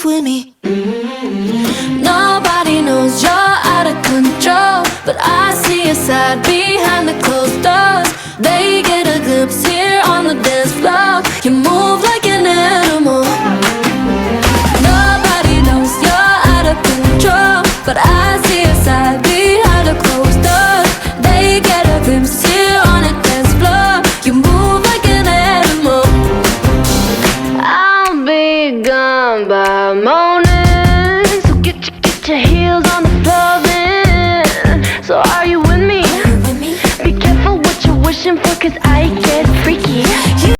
with me. Nobody knows you're out of control, but I see a side behind the closed doors. They get a glimpse here on the dance floor. You move like an animal. Nobody knows you're out of control, but I see a side behind the closed doors. They get a glimpse here on the dance floor. You move like an animal. I'll be gone by morning.